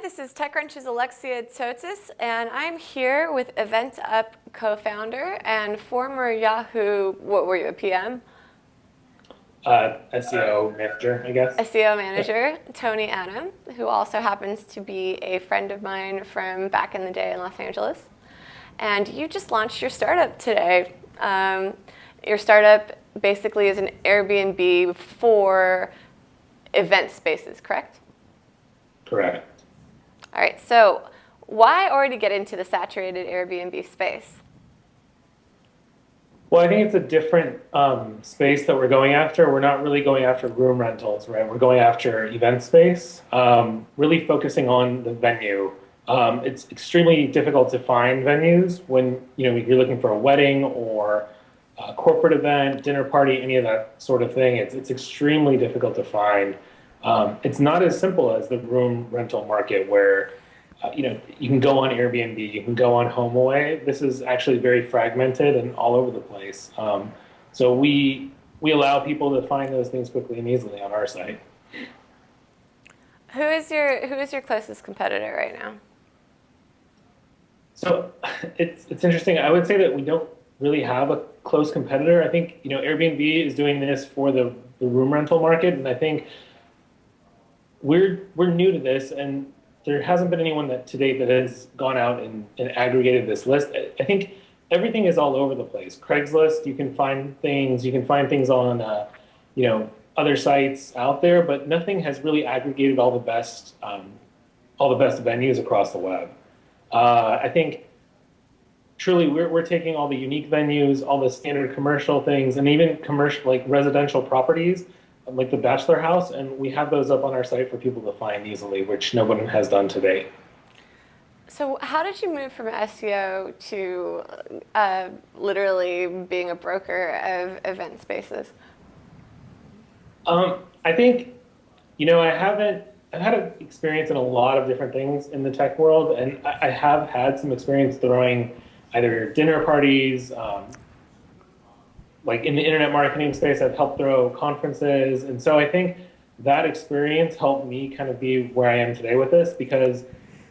this is TechCrunch's Alexia Tsotsis, and I'm here with Eventup co-founder and former Yahoo, what were you, a PM? SEO manager, I guess. SEO manager, Tony Adam, who also happens to be a friend of mine from back in the day in Los Angeles. And you just launched your startup today. Your startup basically is an Airbnb for event spaces, correct? Correct. All right, so why already get into the saturated Airbnb space? Well, I think it's a different space that we're going after. We're not really going after room rentals, right? We're going after event space, really focusing on the venue. It's extremely difficult to find venues when you're looking for a wedding or a corporate event, dinner party, any of that sort of thing. It's extremely difficult to find. It's not as simple as the room rental market where you can go on Airbnb, you can go on HomeAway. This is actually very fragmented and all over the place. So we allow people to find those things quickly and easily on our site. Who is your closest competitor right now? So it's interesting. I would say that we don't really have a close competitor. I think Airbnb is doing this for the room rental market, and I think we're new to this, and there hasn't been anyone to date that has gone out and aggregated this list. I think everything is all over the place. Craigslist, you can find things. You can find things on other sites out there, but nothing has really aggregated all the best venues across the web. I think truly we're taking all the unique venues, all the standard commercial things, and even commercial like residential properties like the Bachelor House, and we have those up on our site for people to find easily, which no one has done to date. So how did you move from SEO to literally being a broker of event spaces? I think, I've had an experience in a lot of different things in the tech world, and I have had some experience throwing either dinner parties, like in the internet marketing space, I've helped throw conferences. And so I think that experience helped me kind of be where I am today with this, because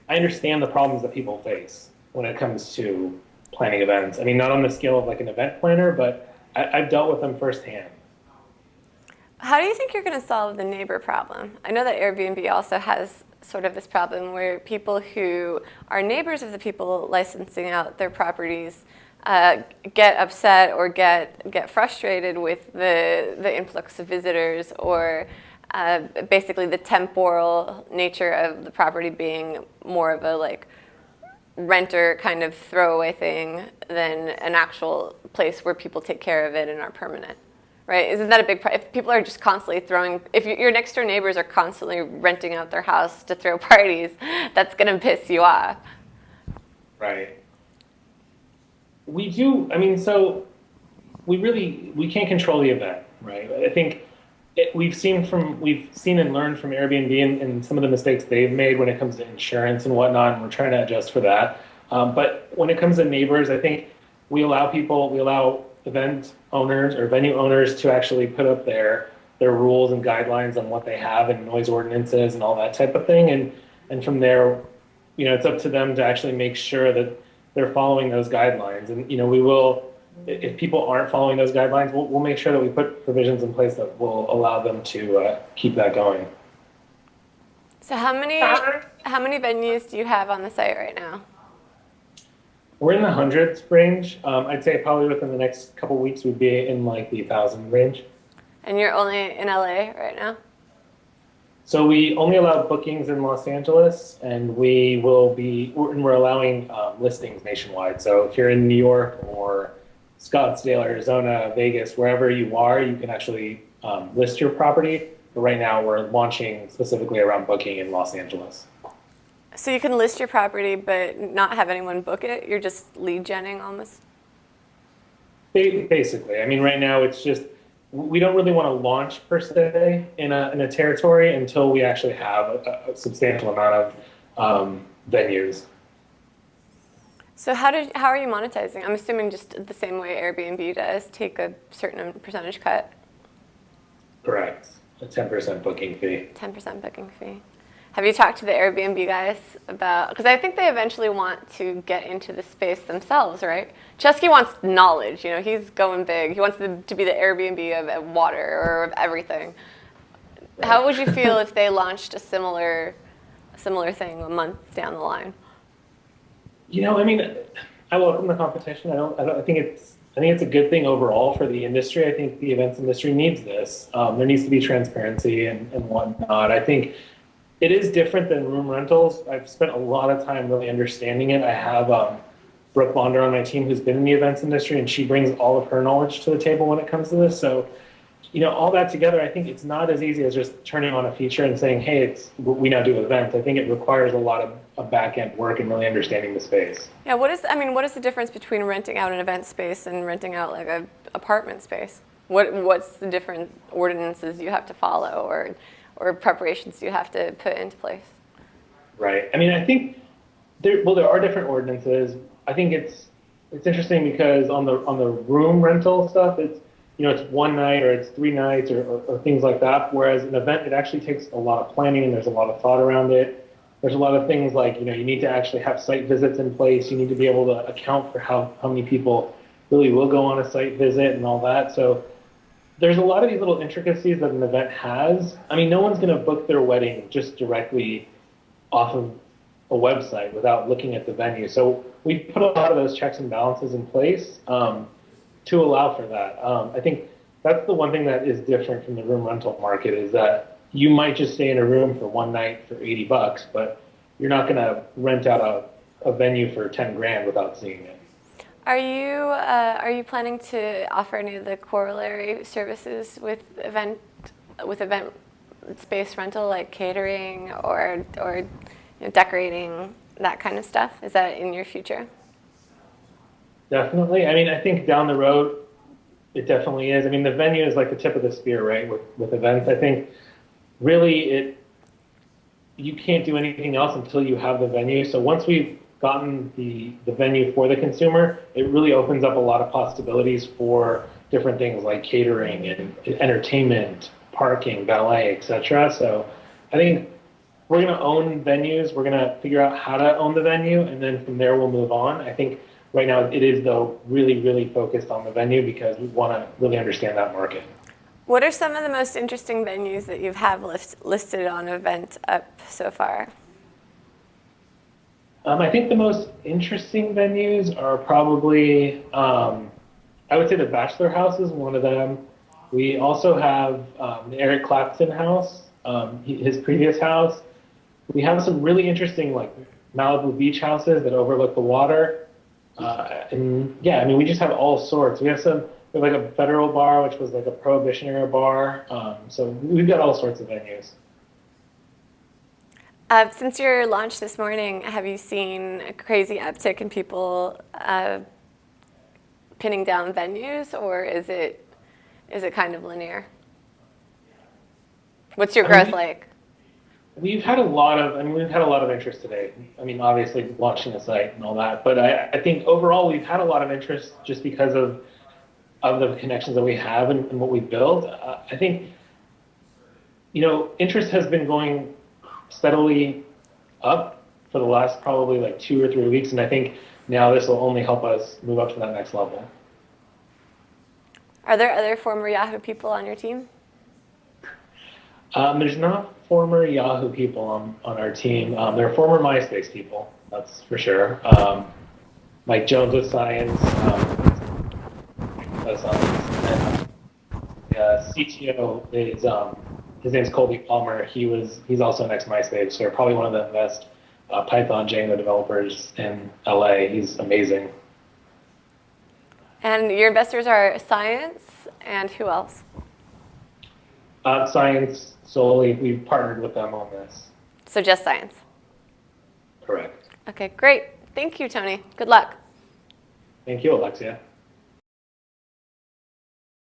I understand the problems that people face when it comes to planning events. I mean, not on the scale of like an event planner, but I've dealt with them firsthand. How do you think you're going to solve the neighbor problem? I know that Airbnb also has sort of this problem where people who are neighbors of the people licensing out their properties get upset or get frustrated with the influx of visitors, or basically the temporal nature of the property being more of a like renter kind of throwaway thing than an actual place where people take care of it and are permanent. Right? Isn't that a big problem? If people are just constantly if your next door neighbors are constantly renting out their house to throw parties, that's going to piss you off. Right. We do. I mean, so we can't control the event, right? I think we've seen and learned from Airbnb and some of the mistakes they've made when it comes to insurance and whatnot, and we're trying to adjust for that. But when it comes to neighbors, I think we allow event owners or venue owners to actually put up their rules and guidelines on what they have and noise ordinances and all that type of thing. And from there, it's up to them to actually make sure that they're following those guidelines. And we will, if people aren't following those guidelines, we'll make sure that we put provisions in place that will allow them to keep that going. So how many venues do you have on the site right now? We're in the hundreds range. I'd say probably within the next couple of weeks we'd be in like the 1,000 range. And you're only in LA right now? So we only allow bookings in Los Angeles, and we're allowing listings nationwide. So if you're in New York or Scottsdale, Arizona, Vegas, wherever you are, you can actually list your property. But right now we're launching specifically around booking in Los Angeles. So you can list your property but not have anyone book it? You're just lead genning almost? Basically. I mean, right now it's just, we don't really want to launch per se in a territory until we actually have a substantial amount of venues. So how are you monetizing? I'm assuming just the same way Airbnb does, take a certain percentage cut. Correct. A 10% booking fee. 10% booking fee. Have you talked to the Airbnb guys about, because I think they eventually want to get into the space themselves, right? Chesky wants knowledge, you know, he's going big. He wants to be the Airbnb of water or of everything. Right. How would you feel if they launched a similar thing a month down the line? You know, I mean, I welcome the competition. I think it's a good thing overall for the industry. I think the events industry needs this. There needs to be transparency and whatnot. I think it is different than room rentals. I've spent a lot of time really understanding it. I have Brooke Bonder on my team who's been in the events industry, and she brings all of her knowledge to the table when it comes to this. So, you know, all that together, I think it's not as easy as just turning on a feature and saying, hey, we now do events. I think it requires a lot of back-end work and really understanding the space. Yeah, what is the difference between renting out an event space and renting out like an apartment space? What's the different ordinances you have to follow or preparations you have to put into place? Right. I mean, I think there are different ordinances. I think it's interesting because on the room rental stuff, it's one night or it's 3 nights or things like that. Whereas an event, it actually takes a lot of planning and there's a lot of thought around it. There's a lot of things like, you need to actually have site visits in place. You need to be able to account for how many people really will go on a site visit and all that. So there's a lot of these little intricacies that an event has. I mean, no one's going to book their wedding just directly off of a website without looking at the venue. So we put a lot of those checks and balances in place to allow for that. I think that's the one thing that is different from the room rental market is that you might just stay in a room for one night for $80, but you're not going to rent out a venue for 10 grand without seeing it. Are you planning to offer any of the corollary services with event space rental, like catering or decorating, that kind of stuff? Is that in your future? Definitely. I mean, I think down the road, it definitely is. I mean, the venue is like the tip of the spear, right? With events, I think really you can't do anything else until you have the venue. So once we've gotten the venue for the consumer, it really opens up a lot of possibilities for different things like catering and entertainment, parking, valet, etc. So I think we're going to own venues. We're going to figure out how to own the venue, and then from there we'll move on. I think right now it is, though, really, really focused on the venue because we want to really understand that market. What are some of the most interesting venues that you have listed on Eventup so far? I think the most interesting venues are probably, I would say the Bachelor House is one of them. We also have the Eric Clapton house, his previous house. We have some really interesting like Malibu beach houses that overlook the water. And yeah, I mean, we just have all sorts. We have like a Federal bar, which was like a Prohibition era bar. So we've got all sorts of venues. Since your launch this morning, have you seen a crazy uptick in people pinning down venues, or is it kind of linear? What's your growth like? We've had a lot of interest today. I mean, obviously launching a site and all that, but I think overall we've had a lot of interest just because of the connections that we have and what we build. I think, interest has been going steadily up for the last probably like 2 or 3 weeks, and I think now this will only help us move up to that next level. Are there other former Yahoo people on your team? There's not former Yahoo people on our team. There are former MySpace people, that's for sure. Mike Jones with Science, and CTO is his name's Colby Palmer. He's also an ex-MySpace, so probably one of the best Python Django developers in LA. He's amazing. And your investors are Science and who else? Science solely. We've partnered with them on this. So just Science? Correct. Okay, great. Thank you, Tony. Good luck. Thank you, Alexia.